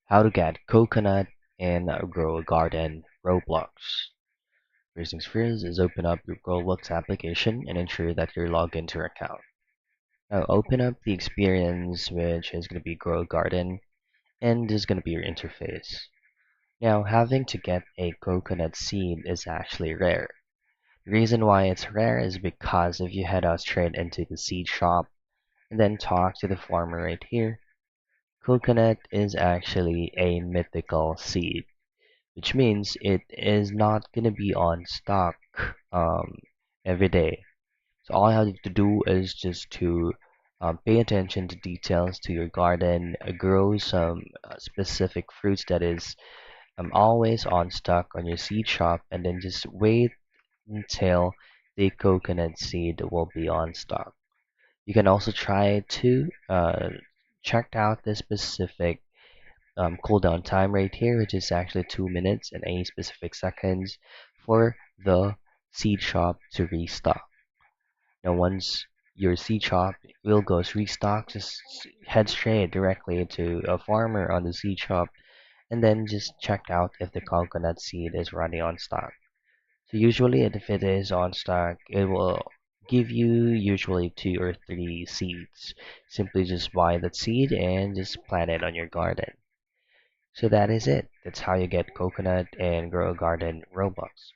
How to get coconut in Grow A Garden Roblox. First things first is open up your Roblox application and ensure that you're logged into your account. Now open up the experience, which is going to be Grow A Garden, and this is going to be your interface. Now having to get a coconut seed is actually rare. The reason why it's rare is because if you head out straight into the seed shop and then talk to the farmer right here, coconut is actually a mythical seed, which means it is not going to be on stock um, every day. So all I have to do is just to pay attention to details to your garden, grow some specific fruits that is always on stock on your seed shop, and then just wait until the coconut seed will be on stock. You can also try to check out the specific cooldown time right here, which is actually 2 minutes and 8 specific seconds for the seed shop to restock. Now, once your seed shop will goes restock, just head straight directly to a farmer on the seed shop and then just check out if the coconut seed is running on stock. So usually if it is on stock, it will give you usually 2 or 3 seeds. Simply just buy that seed and just plant it on your garden. So that is it. That's how you get coconut and grow a garden Roblox.